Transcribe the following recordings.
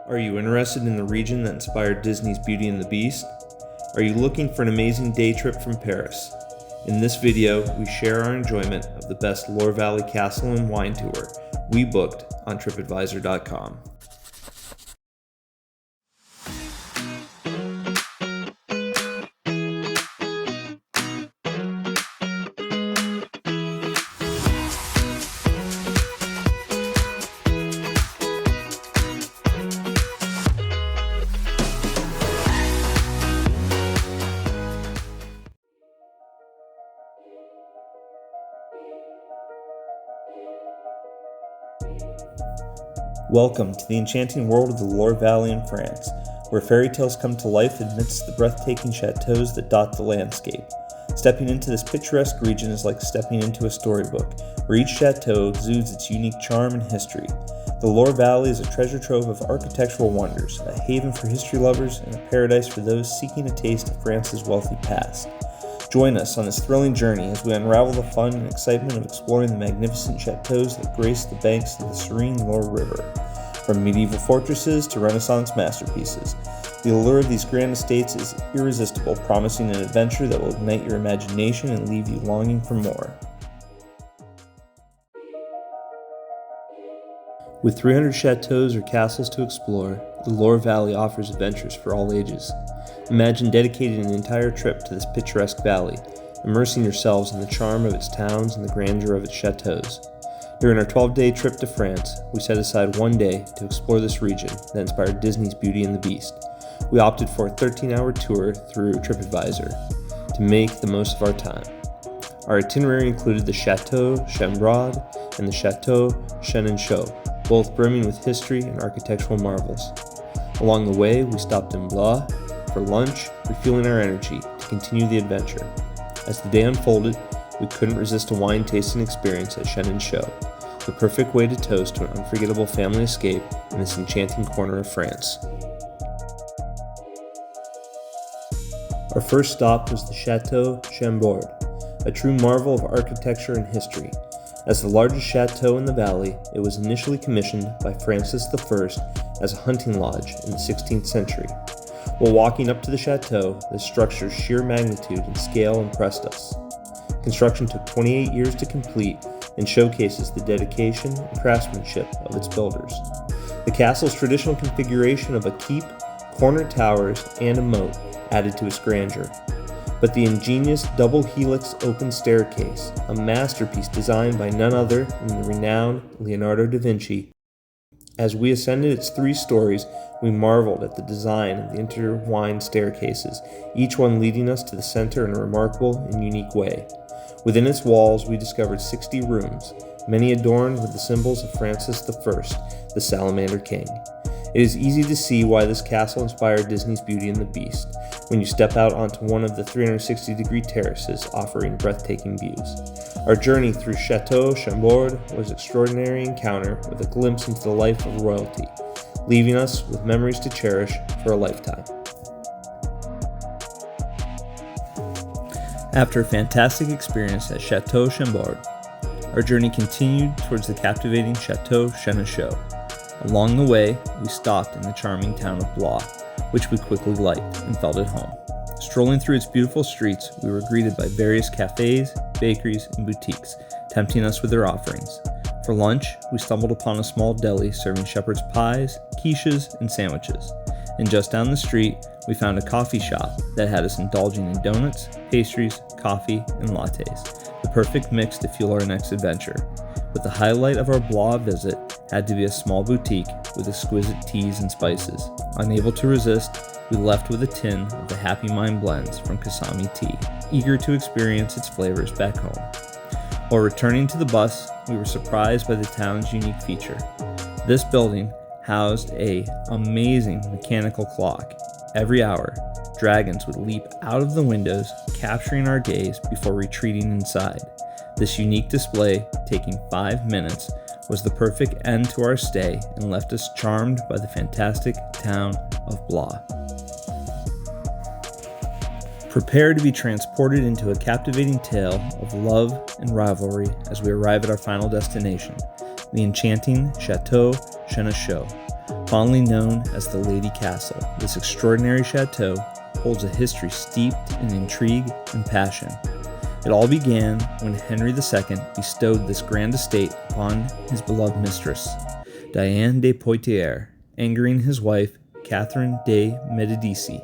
Are you interested in the region that inspired Disney's Beauty and the Beast? Are you looking for an amazing day trip from Paris? In this video, we share our enjoyment of the best Loire Valley castle and wine tour we booked on TripAdvisor.com. Welcome to the enchanting world of the Loire Valley in France, where fairy tales come to life amidst the breathtaking chateaus that dot the landscape. Stepping into this picturesque region is like stepping into a storybook, where each chateau exudes its unique charm and history. The Loire Valley is a treasure trove of architectural wonders, a haven for history lovers, and a paradise for those seeking a taste of France's wealthy past. Join us on this thrilling journey as we unravel the fun and excitement of exploring the magnificent chateaus that grace the banks of the serene Loire River. From medieval fortresses to Renaissance masterpieces, the allure of these grand estates is irresistible, promising an adventure that will ignite your imagination and leave you longing for more. With 300 chateaus or castles to explore, the Loire Valley offers adventures for all ages. Imagine dedicating an entire trip to this picturesque valley, immersing yourselves in the charm of its towns and the grandeur of its chateaus. During our 12-day trip to France, we set aside one day to explore this region that inspired Disney's Beauty and the Beast. We opted for a 13-hour tour through TripAdvisor to make the most of our time. Our itinerary included the Château de Chambord and the Château de Chenonceau, both brimming with history and architectural marvels. Along the way, we stopped in Blois for lunch, refueling our energy to continue the adventure. As the day unfolded, we couldn't resist a wine tasting experience at Chenonceau, the perfect way to toast to an unforgettable family escape in this enchanting corner of France. Our first stop was the Château de Chambord, a true marvel of architecture and history. As the largest chateau in the valley, it was initially commissioned by Francis I as a hunting lodge in the 16th century. While walking up to the chateau, the structure's sheer magnitude and scale impressed us. Construction took 28 years to complete and showcases the dedication and craftsmanship of its builders. The castle's traditional configuration of a keep, corner towers, and a moat added to its grandeur. But the ingenious double helix open staircase, a masterpiece designed by none other than the renowned Leonardo da Vinci. As we ascended its 3 stories, we marveled at the design of the intertwined staircases, each one leading us to the center in a remarkable and unique way. Within its walls, we discovered 60 rooms, many adorned with the symbols of Francis I, the Salamander King. It is easy to see why this castle inspired Disney's Beauty and the Beast when you step out onto one of the 360-degree terraces offering breathtaking views. Our journey through Château de Chambord was an extraordinary encounter with a glimpse into the life of royalty, leaving us with memories to cherish for a lifetime. After a fantastic experience at Château de Chambord, our journey continued towards the captivating Château de Chenonceau. Along the way, we stopped in the charming town of Blois, which we quickly liked and felt at home. Strolling through its beautiful streets, we were greeted by various cafes, bakeries, and boutiques, tempting us with their offerings. For lunch, we stumbled upon a small deli serving shepherd's pies, quiches, and sandwiches. And just down the street, we found a coffee shop that had us indulging in donuts, pastries, coffee, and lattes, the perfect mix to fuel our next adventure. But the highlight of our Blois visit had to be a small boutique with exquisite teas and spices. Unable to resist, we left with a tin of the Happy Mind blends from Kasami Tea, eager to experience its flavors back home. While returning to the bus, we were surprised by the town's unique feature. This building housed an amazing mechanical clock. Every hour, dragons would leap out of the windows, capturing our gaze before retreating inside. This unique display, taking 5 minutes, was the perfect end to our stay and left us charmed by the fantastic town of Blois. Prepare to be transported into a captivating tale of love and rivalry as we arrive at our final destination, the enchanting Château de Chenonceau. Fondly known as the Lady Castle, this extraordinary chateau holds a history steeped in intrigue and passion. It all began when Henry II bestowed this grand estate upon his beloved mistress, Diane de Poitiers, angering his wife, Catherine de Medici.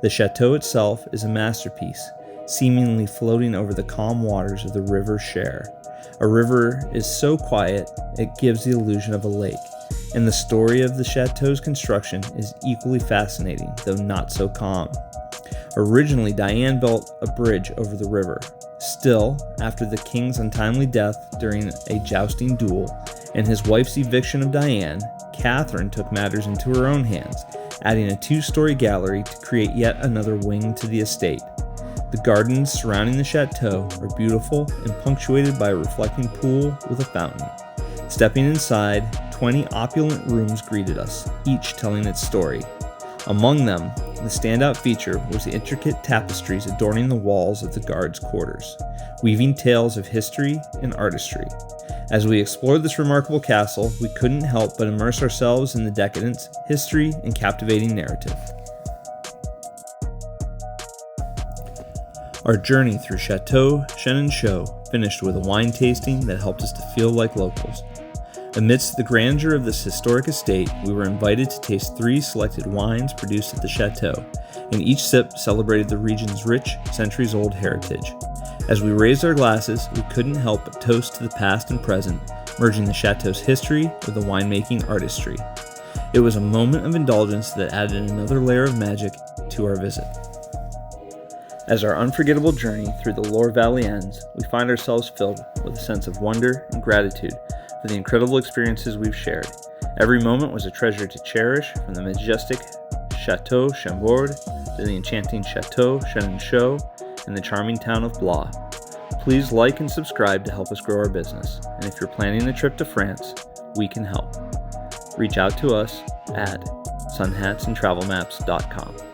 The chateau itself is a masterpiece, seemingly floating over the calm waters of the river Cher. A river is so quiet, it gives the illusion of a lake, and the story of the chateau's construction is equally fascinating, though not so calm. Originally, Diane built a bridge over the river. Still, after the king's untimely death during a jousting duel and his wife's eviction of Diane, Catherine took matters into her own hands, adding a 2-story gallery to create yet another wing to the estate. The gardens surrounding the chateau are beautiful and punctuated by a reflecting pool with a fountain. Stepping inside, 20 opulent rooms greeted us, each telling its story. Among them, the standout feature was the intricate tapestries adorning the walls of the guards' quarters, weaving tales of history and artistry. As we explored this remarkable castle, we couldn't help but immerse ourselves in the decadence, history, and captivating narrative. Our journey through Château de Chenonceau finished with a wine tasting that helped us to feel like locals. Amidst the grandeur of this historic estate, we were invited to taste 3 selected wines produced at the chateau, and each sip celebrated the region's rich, centuries-old heritage. As we raised our glasses, we couldn't help but toast to the past and present, merging the chateau's history with the winemaking artistry. It was a moment of indulgence that added another layer of magic to our visit. As our unforgettable journey through the Loire Valley ends, we find ourselves filled with a sense of wonder and gratitude for the incredible experiences we've shared. Every moment was a treasure to cherish, from the majestic Château de Chambord to the enchanting Château de Chenonceau and the charming town of Blois. Please like and subscribe to help us grow our business, and if you're planning a trip to France, we can help. Reach out to us at sunhatsandtravelmaps.com.